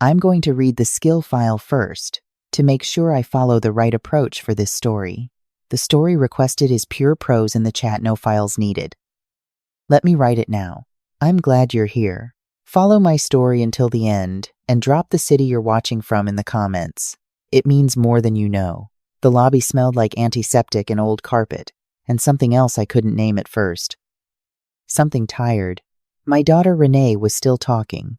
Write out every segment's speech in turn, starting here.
I'm going to read the skill file first to make sure I follow the right approach for this story. The story requested is pure prose in the chat, no files needed. Let me write it now. I'm glad you're here. Follow my story until the end and drop the city you're watching from in the comments. It means more than you know. The lobby smelled like antiseptic and old carpet, and something else I couldn't name at first. Something tired. My daughter Renee was still talking,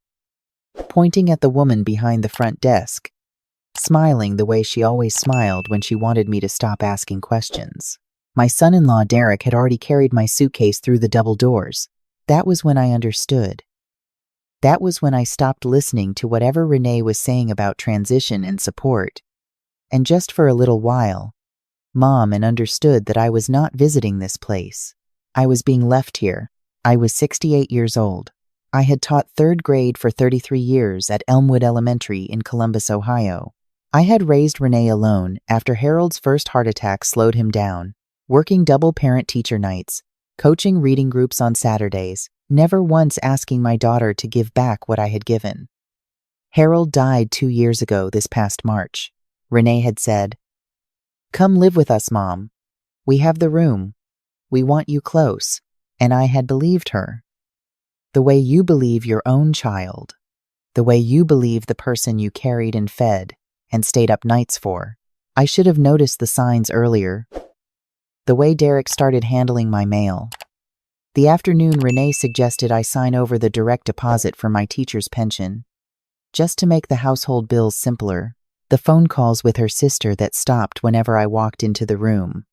pointing at the woman behind the front desk, smiling the way she always smiled when she wanted me to stop asking questions. My son-in-law Derek had already carried my suitcase through the double doors. That was when I understood. That was when I stopped listening to whatever Renee was saying about transition and support. And just for a little while, Mom and understood that I was not visiting this place. I was being left here. I was 68 years old. I had taught third grade for 33 years at Elmwood Elementary in Columbus, Ohio. I had raised Renee alone after Harold's first heart attack slowed him down, working double parent-teacher nights, coaching reading groups on Saturdays, never once asking my daughter to give back what I had given. Harold died 2 years ago this past March. Renee had said, "Come live with us, Mom. We have the room. We want you close." And I had believed her. The way you believe your own child. The way you believe the person you carried and fed and stayed up nights for. I should have noticed the signs earlier. The way Derek started handling my mail. The afternoon Renee suggested I sign over the direct deposit for my teacher's pension. Just to make the household bills simpler. The phone calls with her sister that stopped whenever I walked into the room.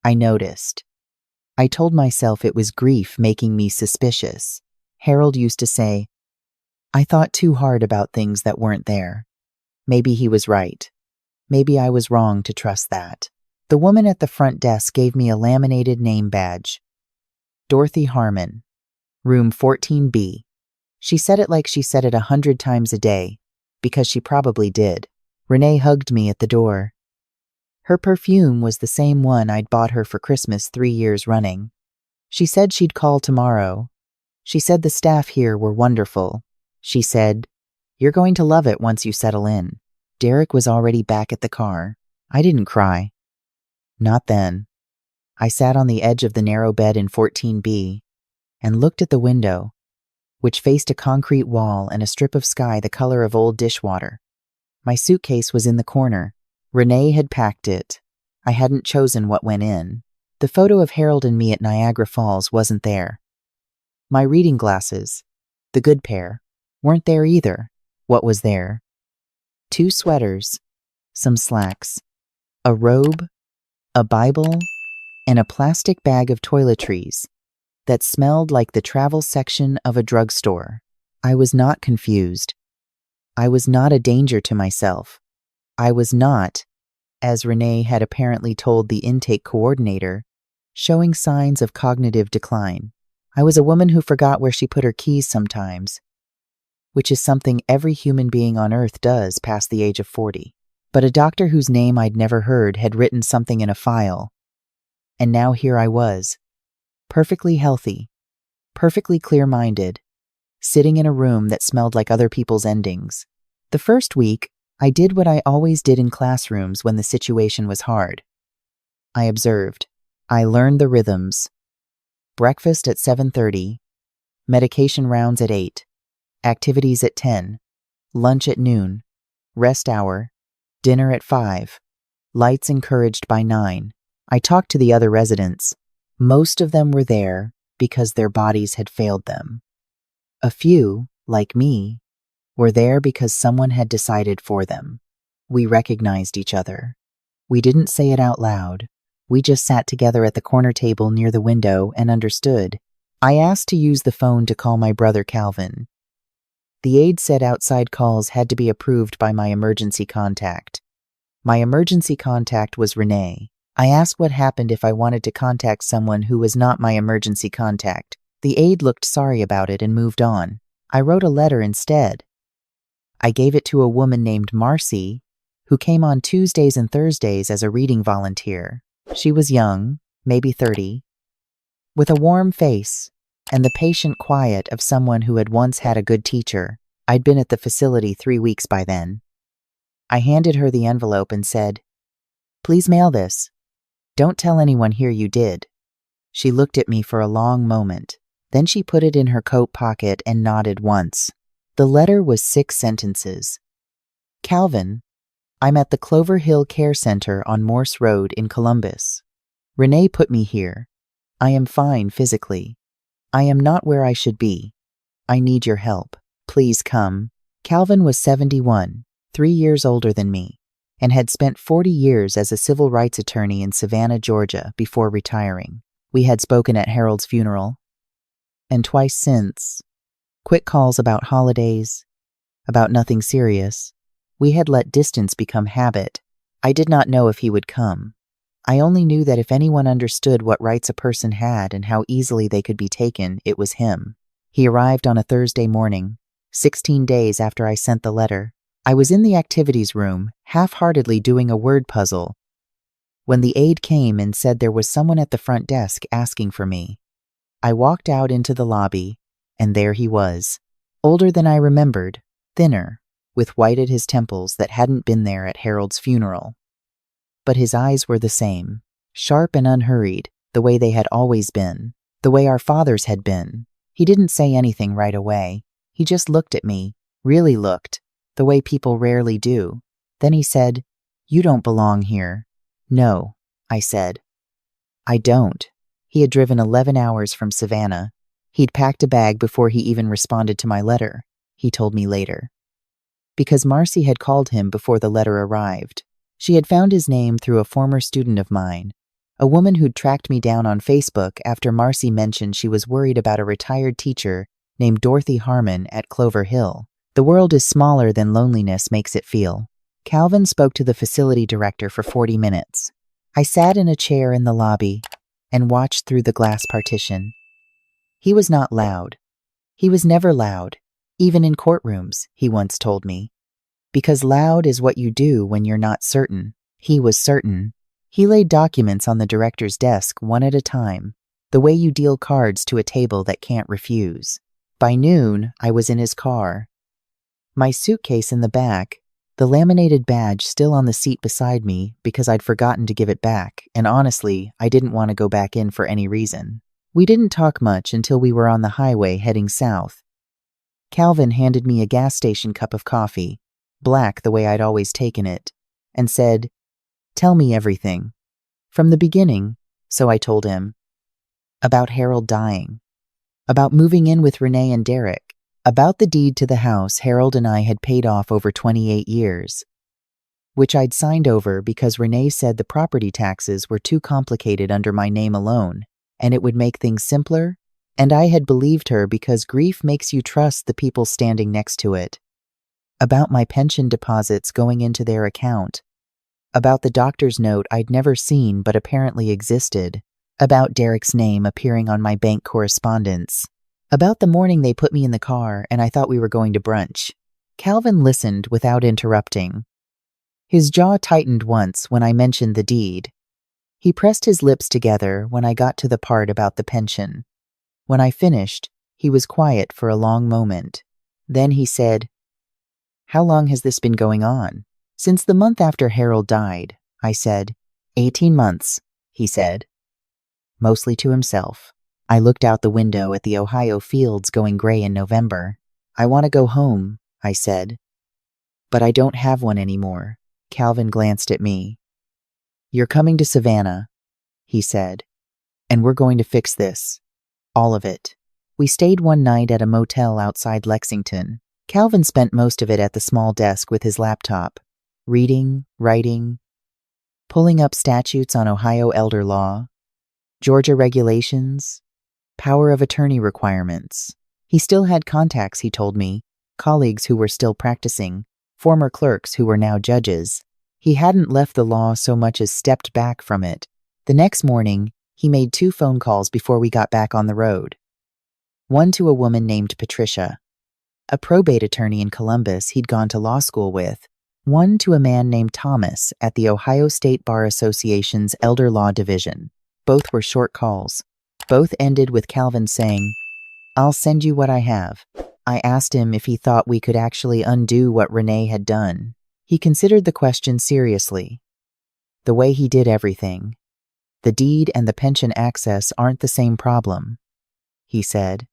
I noticed. I told myself it was grief making me suspicious. Harold used to say, I thought too hard about things that weren't there. Maybe he was right. Maybe I was wrong to trust that. The woman at the front desk gave me a laminated name badge. Dorothy Harmon, room 14B. She said it like she said it 100 times a day, because she probably did. Renee hugged me at the door. Her perfume was the same one I'd bought her for Christmas 3 years running. She said she'd call tomorrow. She said the staff here were wonderful. She said, "You're going to love it once you settle in." Derek was already back at the car. I didn't cry. Not then. I sat on the edge of the narrow bed in 14B and looked at the window, which faced a concrete wall and a strip of sky the color of old dishwater. My suitcase was in the corner. Renee had packed it. I hadn't chosen what went in. The photo of Harold and me at Niagara Falls wasn't there. My reading glasses, the good pair, weren't there either. What was there? 2 sweaters, some slacks, a robe, a Bible, and a plastic bag of toiletries that smelled like the travel section of a drugstore. I was not confused. I was not a danger to myself. I was not, as Renee had apparently told the intake coordinator, showing signs of cognitive decline. I was a woman who forgot where she put her keys sometimes, which is something every human being on Earth does past the age of 40. But a doctor whose name I'd never heard had written something in a file. And now here I was, perfectly healthy, perfectly clear-minded, sitting in a room that smelled like other people's endings. The first week, I did what I always did in classrooms when the situation was hard. I observed. I learned the rhythms. Breakfast at 7:30, medication rounds at 8, activities at 10, lunch at noon, rest hour, dinner at 5, lights encouraged by 9. I talked to the other residents. Most of them were there because their bodies had failed them. A few, like me, were there because someone had decided for them. We recognized each other. We didn't say it out loud. We just sat together at the corner table near the window and understood. I asked to use the phone to call my brother Calvin. The aide said outside calls had to be approved by my emergency contact. My emergency contact was Renee. I asked what happened if I wanted to contact someone who was not my emergency contact. The aide looked sorry about it and moved on. I wrote a letter instead. I gave it to a woman named Marcy, who came on Tuesdays and Thursdays as a reading volunteer. She was young, maybe 30, with a warm face and the patient quiet of someone who had once had a good teacher. I'd been at the facility 3 weeks by then. I handed her the envelope and said, "Please mail this. Don't tell anyone here you did." She looked at me for a long moment. Then she put it in her coat pocket and nodded once. The letter was 6 sentences. Calvin, I'm at the Clover Hill Care Center on Morse Road in Columbus. Renee put me here. I am fine physically. I am not where I should be. I need your help. Please come. Calvin was 71, 3 years older than me, and had spent 40 years as a civil rights attorney in Savannah, Georgia, before retiring. We had spoken at Harold's funeral, and twice since. Quick calls about holidays, about nothing serious. We had let distance become habit. I did not know if he would come. I only knew that if anyone understood what rights a person had and how easily they could be taken, it was him. He arrived on a Thursday morning, 16 days after I sent the letter. I was in the activities room, half-heartedly doing a word puzzle, when the aide came and said there was someone at the front desk asking for me. I walked out into the lobby, and there he was, older than I remembered, thinner, with white at his temples that hadn't been there at Harold's funeral. But his eyes were the same, sharp and unhurried, the way they had always been, the way our fathers had been. He didn't say anything right away. He just looked at me, really looked, the way people rarely do. Then he said, "You don't belong here." "No," I said. "I don't." He had driven 11 hours from Savannah. He'd packed a bag before he even responded to my letter, he told me later. Because Marcy had called him before the letter arrived. She had found his name through a former student of mine, a woman who'd tracked me down on Facebook after Marcy mentioned she was worried about a retired teacher named Dorothy Harmon at Clover Hill. The world is smaller than loneliness makes it feel. Calvin spoke to the facility director for 40 minutes. I sat in a chair in the lobby and watched through the glass partition. He was not loud. He was never loud, even in courtrooms, he once told me. Because loud is what you do when you're not certain. He was certain. He laid documents on the director's desk one at a time, the way you deal cards to a table that can't refuse. By noon, I was in his car. My suitcase in the back, the laminated badge still on the seat beside me because I'd forgotten to give it back, and honestly, I didn't want to go back in for any reason. We didn't talk much until we were on the highway heading south. Calvin handed me a gas station cup of coffee, black the way I'd always taken it, and said, "Tell me everything. From the beginning," so I told him. About Harold dying. About moving in with Renee and Derek. About the deed to the house Harold and I had paid off over 28 years, which I'd signed over because Renee said the property taxes were too complicated under my name alone, and it would make things simpler, and I had believed her because grief makes you trust the people standing next to it. About my pension deposits going into their account. About the doctor's note I'd never seen but apparently existed. About Derek's name appearing on my bank correspondence. About the morning they put me in the car and I thought we were going to brunch. Calvin listened without interrupting. His jaw tightened once when I mentioned the deed. He pressed his lips together when I got to the part about the pension. When I finished, he was quiet for a long moment. Then he said, "How long has this been going on?" "Since the month after Harold died," I said. 18 months, he said. Mostly to himself. I looked out the window at the Ohio fields going gray in November. "I want to go home," I said. "But I don't have one anymore." Calvin glanced at me. "You're coming to Savannah," he said, "and we're going to fix this. All of it." We stayed one night at a motel outside Lexington. Calvin spent most of it at the small desk with his laptop, reading, writing, pulling up statutes on Ohio elder law, Georgia regulations, power of attorney requirements. He still had contacts, he told me, colleagues who were still practicing, former clerks who were now judges. He hadn't left the law so much as stepped back from it. The next morning, he made 2 phone calls before we got back on the road. One to a woman named Patricia, a probate attorney in Columbus he'd gone to law school with. One to a man named Thomas at the Ohio State Bar Association's Elder Law Division. Both were short calls. Both ended with Calvin saying, "I'll send you what I have. I asked him if he thought we could actually undo what Renee had done. He considered the question seriously. The way he did everything. The deed and the pension access aren't the same problem, he said.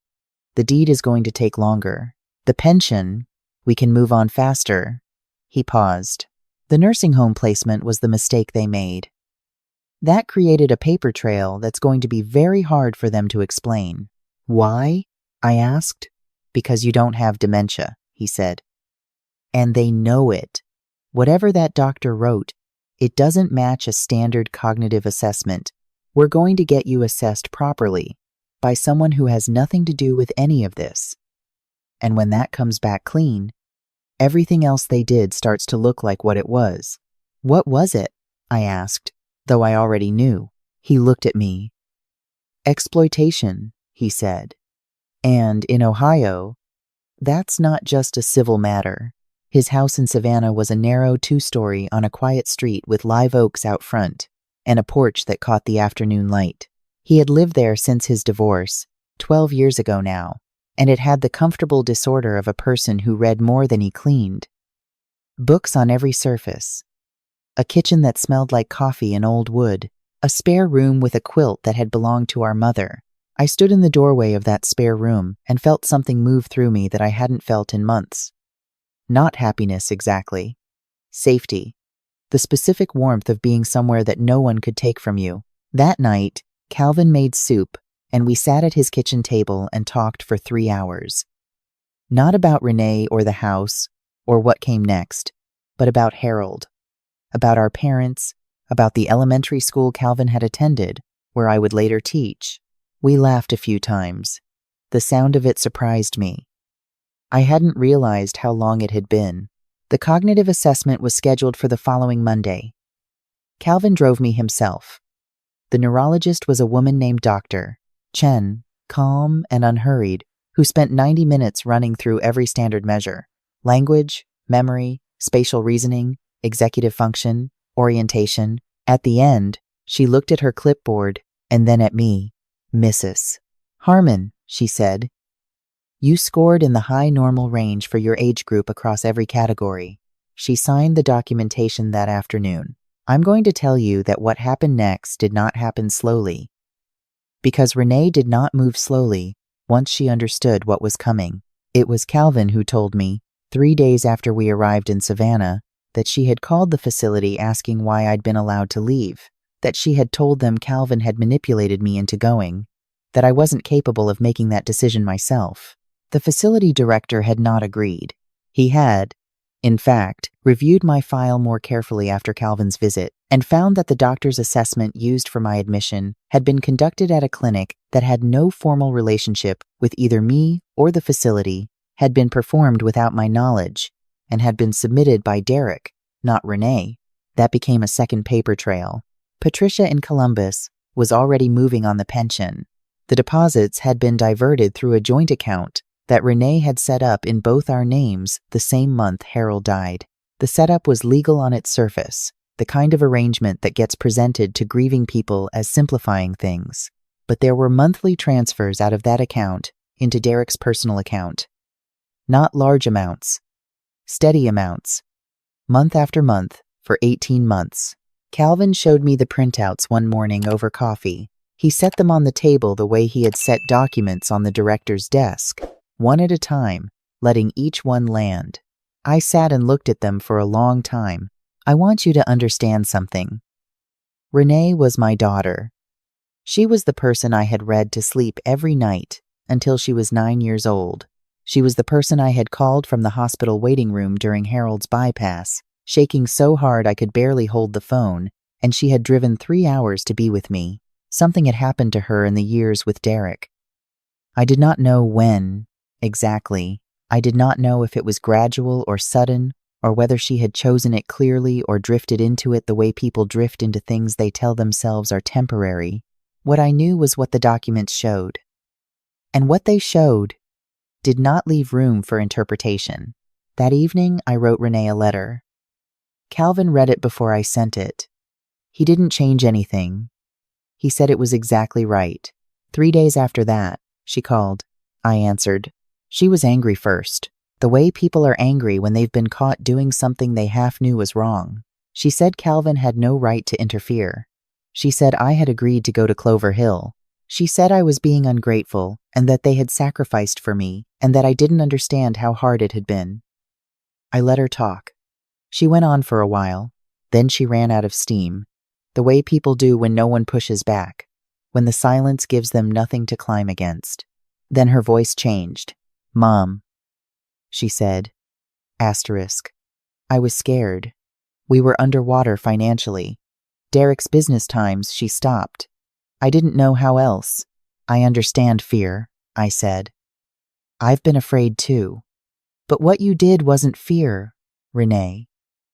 The deed is going to take longer. The pension, we can move on faster. He paused. The nursing home placement was the mistake they made. That created a paper trail that's going to be very hard for them to explain. Why? I asked. Because you don't have dementia, he said. And they know it. Whatever that doctor wrote, it doesn't match a standard cognitive assessment. We're going to get you assessed properly by someone who has nothing to do with any of this. And when that comes back clean, everything else they did starts to look like what it was. What was it? I asked, though I already knew. He looked at me. Exploitation, he said. And in Ohio, that's not just a civil matter. His house in Savannah was a narrow 2-story on a quiet street with live oaks out front and a porch that caught the afternoon light. He had lived there since his divorce, 12 years ago now, and it had the comfortable disorder of a person who read more than he cleaned. Books on every surface. A kitchen that smelled like coffee and old wood. A spare room with a quilt that had belonged to our mother. I stood in the doorway of that spare room and felt something move through me that I hadn't felt in months. Not happiness exactly. Safety. The specific warmth of being somewhere that no one could take from you. That night, Calvin made soup, and we sat at his kitchen table and talked for 3 hours. Not about Renee or the house, or what came next, but about Harold. About our parents, about the elementary school Calvin had attended, where I would later teach. We laughed a few times. The sound of it surprised me. I hadn't realized how long it had been. The cognitive assessment was scheduled for the following Monday. Calvin drove me himself. The neurologist was a woman named Dr. Chen, calm and unhurried, who spent 90 minutes running through every standard measure: language, memory, spatial reasoning, executive function, orientation. At the end, she looked at her clipboard and then at me. Mrs. Harmon, she said, you scored in the high normal range for your age group across every category. She signed the documentation that afternoon. I'm going to tell you that what happened next did not happen slowly. Because Renee did not move slowly once she understood what was coming. It was Calvin who told me, 3 days after we arrived in Savannah, that she had called the facility asking why I'd been allowed to leave, that she had told them Calvin had manipulated me into going, that I wasn't capable of making that decision myself. The facility director had not agreed. He had, in fact, reviewed my file more carefully after Calvin's visit and found that the doctor's assessment used for my admission had been conducted at a clinic that had no formal relationship with either me or the facility, had been performed without my knowledge, and had been submitted by Derek, not Renee. That became a second paper trail. Patricia in Columbus was already moving on the pension. The deposits had been diverted through a joint account that Renee had set up in both our names the same month Harold died. The setup was legal on its surface, the kind of arrangement that gets presented to grieving people as simplifying things. But there were monthly transfers out of that account into Derek's personal account. Not large amounts, steady amounts, month after month for 18 months. Calvin showed me the printouts one morning over coffee. He set them on the table the way he had set documents on the director's desk, one at a time, letting each one land. I sat and looked at them for a long time. I want you to understand something. Renee was my daughter. She was the person I had read to sleep every night until she was 9 years old. She was the person I had called from the hospital waiting room during Harold's bypass, shaking so hard I could barely hold the phone, and she had driven 3 hours to be with me. Something had happened to her in the years with Derek. I did not know when, exactly. I did not know if it was gradual or sudden, or whether she had chosen it clearly or drifted into it the way people drift into things they tell themselves are temporary. What I knew was what the documents showed. And what they showed did not leave room for interpretation. That evening, I wrote Renee a letter. Calvin read it before I sent it. He didn't change anything. He said it was exactly right. 3 days after that, she called. I answered. She was angry first, the way people are angry when they've been caught doing something they half knew was wrong. She said Calvin had no right to interfere. She said I had agreed to go to Clover Hill. She said I was being ungrateful and that they had sacrificed for me and that I didn't understand how hard it had been. I let her talk. She went on for a while. Then she ran out of steam, the way people do when no one pushes back, when the silence gives them nothing to climb against. Then her voice changed. "Mom," she said. Asterisk. I was scared. We were underwater financially. Derek's business times, she stopped. I didn't know how else. "I understand fear," I said. "I've been afraid too." "But what you did wasn't fear, Renee.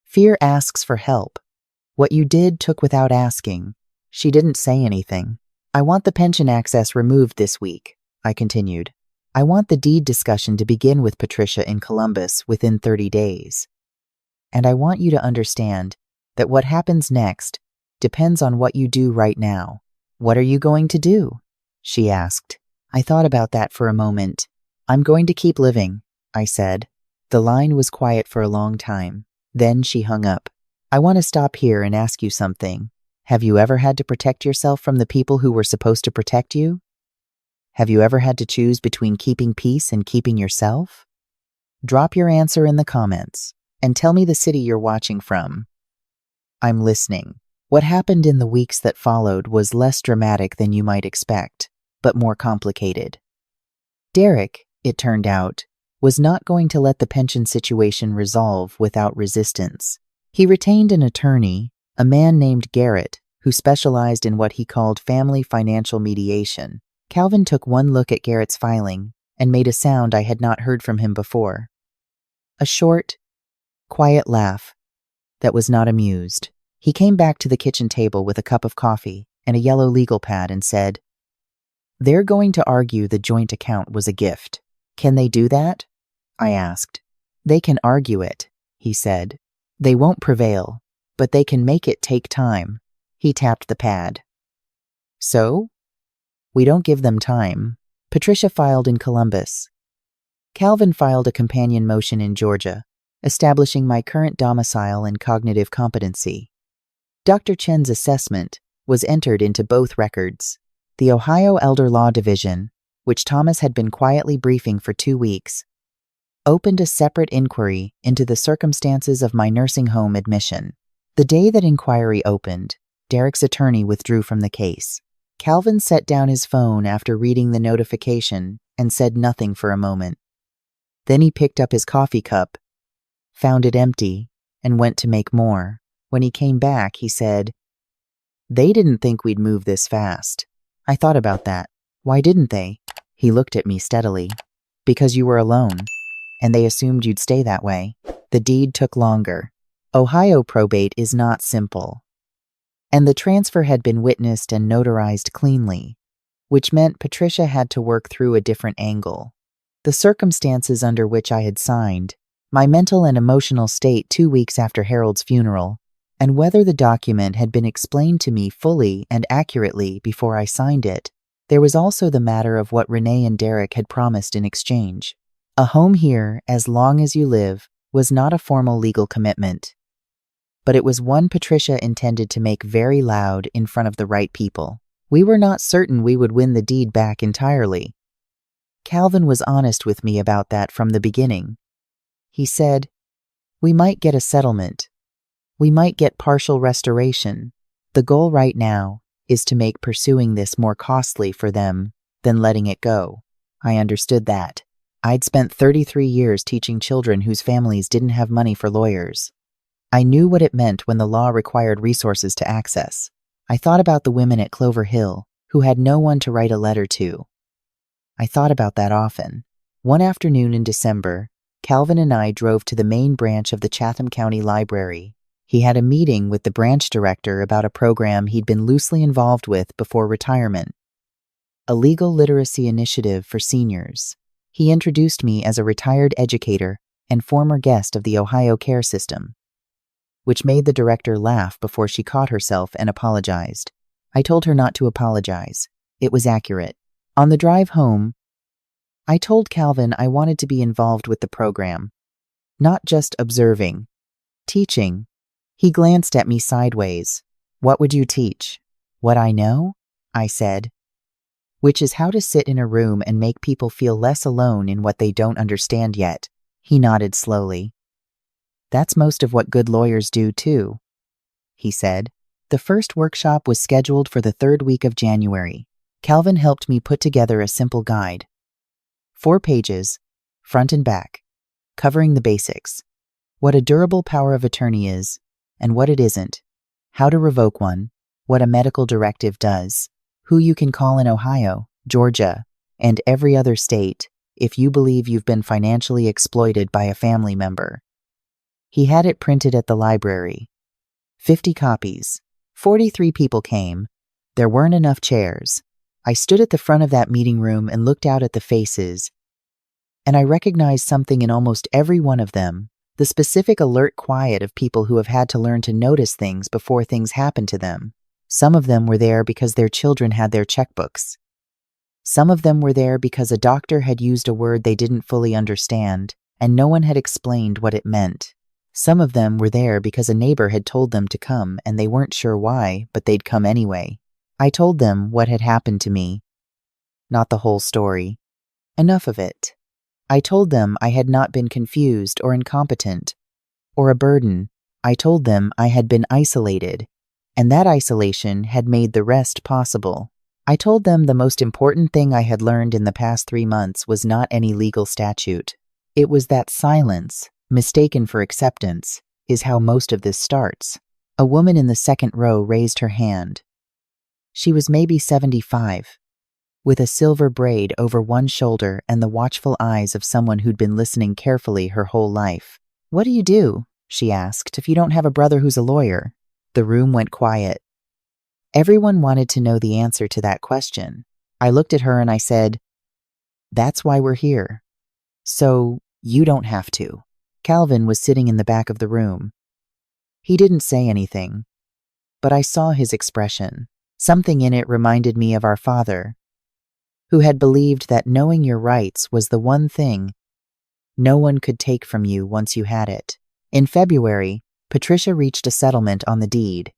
Fear asks for help. What you did took without asking." She didn't say anything. "I want the pension access removed this week," I continued. "I want the deed discussion to begin with Patricia in Columbus within 30 days. And I want you to understand that what happens next depends on what you do right now." "What are you going to do?" she asked. I thought about that for a moment. "I'm going to keep living," I said. The line was quiet for a long time. Then she hung up. "I want to stop here and ask you something. Have you ever had to protect yourself from the people who were supposed to protect you? Have you ever had to choose between keeping peace and keeping yourself? Drop your answer in the comments and tell me the city you're watching from. I'm listening." What happened in the weeks that followed was less dramatic than you might expect, but more complicated. Derek, it turned out, was not going to let the pension situation resolve without resistance. He retained an attorney, a man named Garrett, who specialized in what he called family financial mediation. Calvin took one look at Garrett's filing and made a sound I had not heard from him before. A short, quiet laugh that was not amused. He came back to the kitchen table with a cup of coffee and a yellow legal pad and said, "They're going to argue the joint account was a gift. Can they do that?" I asked. "They can argue it," he said. "They won't prevail, but they can make it take time." He tapped the pad. "So? We don't give them time." Patricia filed in Columbus. Calvin filed a companion motion in Georgia, establishing my current domicile and cognitive competency. Dr. Chen's assessment was entered into both records. The Ohio Elder Law Division, which Thomas had been quietly briefing for 2 weeks, opened a separate inquiry into the circumstances of my nursing home admission. The day that inquiry opened, Derek's attorney withdrew from the case. Calvin set down his phone after reading the notification and said nothing for a moment. Then he picked up his coffee cup, found it empty, and went to make more. When he came back, he said, "They didn't think we'd move this fast." I thought about that. "Why didn't they?" He looked at me steadily. "Because you were alone, and they assumed you'd stay that way. The deed took longer. Ohio probate is not simple. And the transfer had been witnessed and notarized cleanly, which meant Patricia had to work through a different angle. The circumstances under which I had signed, my mental and emotional state 2 weeks after Harold's funeral, and whether the document had been explained to me fully and accurately before I signed it. There was also the matter of what Renee and Derek had promised in exchange. A home here, as long as you live, was not a formal legal commitment, but it was one Patricia intended to make very loud in front of the right people. We were not certain we would win the deed back entirely. Calvin was honest with me about that from the beginning. He said, "We might get a settlement. We might get partial restoration. The goal right now is to make pursuing this more costly for them than letting it go." I understood that. I'd spent 33 years teaching children whose families didn't have money for lawyers. I knew what it meant when the law required resources to access. I thought about the women at Clover Hill who had no one to write a letter to. I thought about that often. One afternoon in December, Calvin and I drove to the main branch of the Chatham County Library. He had a meeting with the branch director about a program he'd been loosely involved with before retirement, a legal literacy initiative for seniors. He introduced me as a retired educator and former guest of the Ohio care system, which made the director laugh before she caught herself and apologized. I told her not to apologize. It was accurate. On the drive home, I told Calvin I wanted to be involved with the program, not just observing, teaching. He glanced at me sideways. What would you teach? What I know? I said. Which is how to sit in a room and make people feel less alone in what they don't understand yet. He nodded slowly. That's most of what good lawyers do, too, he said. The first workshop was scheduled for the 3rd week of January. Calvin helped me put together a simple guide. 4 pages, front and back, covering the basics. What a durable power of attorney is, and what it isn't. How to revoke one, what a medical directive does, who you can call in Ohio, Georgia, and every other state if you believe you've been financially exploited by a family member. He had it printed at the library. 50 copies. 43 people came. There weren't enough chairs. I stood at the front of that meeting room and looked out at the faces, and I recognized something in almost every one of them, the specific alert quiet of people who have had to learn to notice things before things happen to them. Some of them were there because their children had their checkbooks. Some of them were there because a doctor had used a word they didn't fully understand, and no one had explained what it meant. Some of them were there because a neighbor had told them to come and they weren't sure why, but they'd come anyway. I told them what had happened to me. Not the whole story. Enough of it. I told them I had not been confused or incompetent or a burden. I told them I had been isolated, and that isolation had made the rest possible. I told them the most important thing I had learned in the past 3 months was not any legal statute. It was that silence, mistaken for acceptance, is how most of this starts. A woman in the second row raised her hand. She was maybe 75, with a silver braid over one shoulder and the watchful eyes of someone who'd been listening carefully her whole life. What do you do, she asked, if you don't have a brother who's a lawyer? The room went quiet. Everyone wanted to know the answer to that question. I looked at her and I said, that's why we're here. So you don't have to. Calvin was sitting in the back of the room. He didn't say anything, but I saw his expression. Something in it reminded me of our father, who had believed that knowing your rights was the one thing no one could take from you once you had it. In February, Patricia reached a settlement on the deed.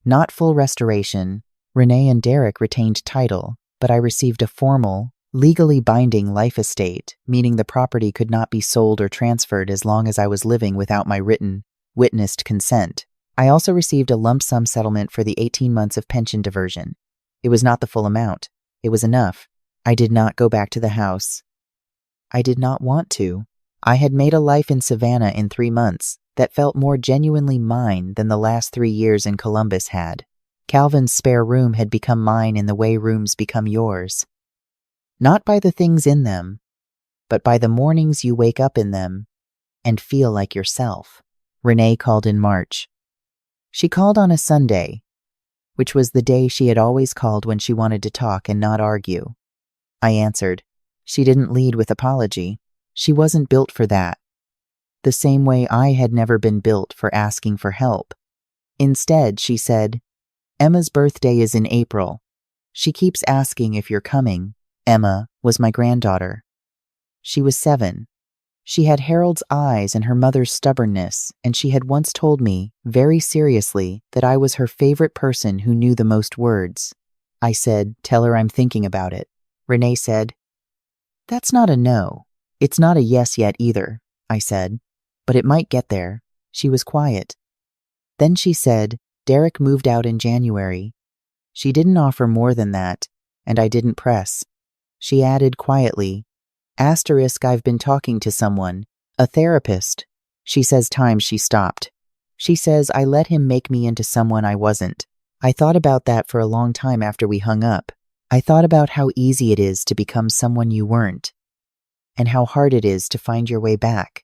Not full restoration. Renee and Derek retained title, but I received a formal, legally binding life estate, meaning the property could not be sold or transferred as long as I was living without my written, witnessed consent. I also received a lump sum settlement for the 18 months of pension diversion. It was not the full amount. It was enough. I did not go back to the house. I did not want to. I had made a life in Savannah in 3 months that felt more genuinely mine than the last 3 years in Columbus had. Calvin's spare room had become mine in the way rooms become yours. Not by the things in them, but by the mornings you wake up in them and feel like yourself. Renee called in March. She called on a Sunday, which was the day she had always called when she wanted to talk and not argue. I answered. She didn't lead with apology. She wasn't built for that. The same way I had never been built for asking for help. Instead, she said, Emma's birthday is in April. She keeps asking if you're coming. Emma was my granddaughter. She was 7. She had Harold's eyes and her mother's stubbornness, and she had once told me, very seriously, that I was her favorite person who knew the most words. I said, tell her I'm thinking about it. Renee said, that's not a no. It's not a yes yet either, I said, but it might get there. She was quiet. Then she said, Derek moved out in January. She didn't offer more than that, and I didn't press. She added quietly, asterisk, I've been talking to someone, a therapist. She says times she stopped. She says I let him make me into someone I wasn't. I thought about that for a long time after we hung up. I thought about how easy it is to become someone you weren't, and how hard it is to find your way back,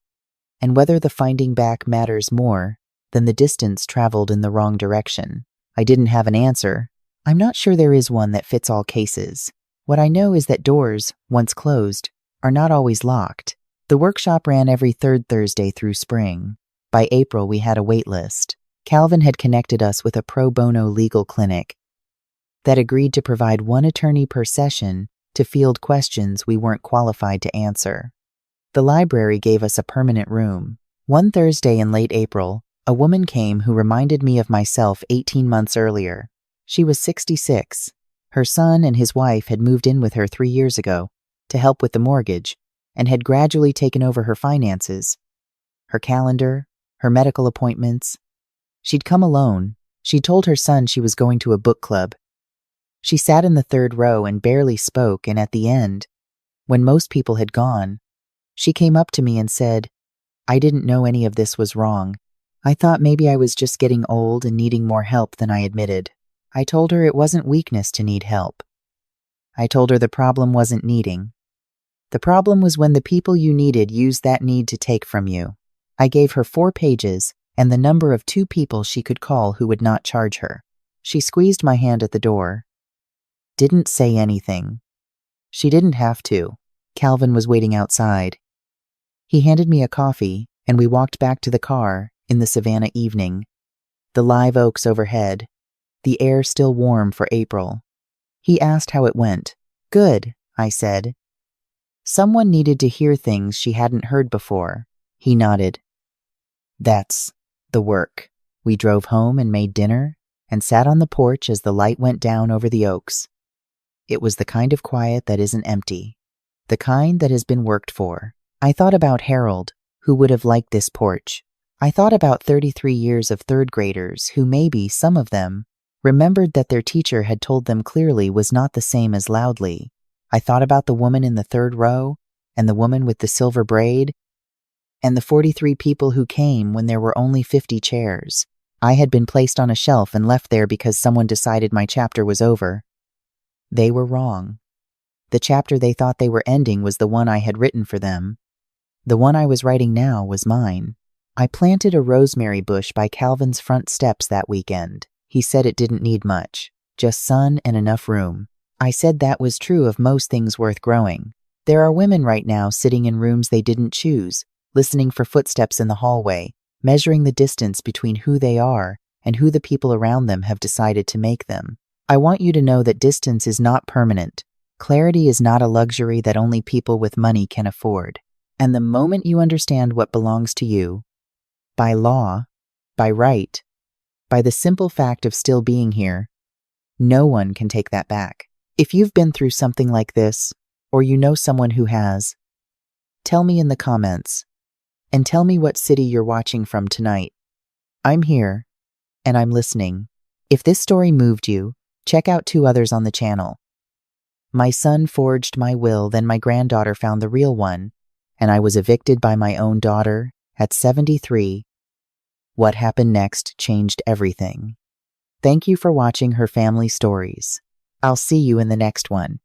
and whether the finding back matters more than the distance traveled in the wrong direction. I didn't have an answer. I'm not sure there is one that fits all cases. What I know is that doors, once closed, are not always locked. The workshop ran every 3rd Thursday through spring. By April, we had a wait list. Calvin had connected us with a pro bono legal clinic that agreed to provide 1 attorney per session to field questions we weren't qualified to answer. The library gave us a permanent room. One Thursday in late April, a woman came who reminded me of myself 18 months earlier. She was 66. Her son and his wife had moved in with her 3 years ago to help with the mortgage and had gradually taken over her finances, her calendar, her medical appointments. She'd come alone. She'd told her son she was going to a book club. She sat in the third row and barely spoke, and at the end, when most people had gone, she came up to me and said, "I didn't know any of this was wrong. I thought maybe I was just getting old and needing more help than I admitted." I told her it wasn't weakness to need help. I told her the problem wasn't needing. The problem was when the people you needed used that need to take from you. I gave her 4 pages and the number of 2 people she could call who would not charge her. She squeezed my hand at the door. Didn't say anything. She didn't have to. Calvin was waiting outside. He handed me a coffee, and we walked back to the car in the Savannah evening. The live oaks overhead, the air still warm for April. He asked how it went. "Good," I said. Someone needed to hear things she hadn't heard before. He nodded. That's the work. We drove home and made dinner and sat on the porch as the light went down over the oaks. It was the kind of quiet that isn't empty, the kind that has been worked for. I thought about Harold, who would have liked this porch. I thought about 33 years of third graders who maybe, some of them, remembered that their teacher had told them clearly was not the same as loudly. I thought about the woman in the third row, and the woman with the silver braid, and the 43 people who came when there were only 50 chairs. I had been placed on a shelf and left there because someone decided my chapter was over. They were wrong. The chapter they thought they were ending was the one I had written for them. The one I was writing now was mine. I planted a rosemary bush by Calvin's front steps that weekend. He said it didn't need much, just sun and enough room. I said that was true of most things worth growing. There are women right now sitting in rooms they didn't choose, listening for footsteps in the hallway, measuring the distance between who they are and who the people around them have decided to make them. I want you to know that distance is not permanent. Clarity is not a luxury that only people with money can afford. And the moment you understand what belongs to you, by law, by right, by the simple fact of still being here, no one can take that back. If you've been through something like this, or you know someone who has, tell me in the comments, and tell me what city you're watching from tonight. I'm here, and I'm listening. If this story moved you, check out 2 others on the channel. My son forged my will, then my granddaughter found the real one, and I was evicted by my own daughter at 73. What happened next changed everything. Thank you for watching Her Family Stories. I'll see you in the next one.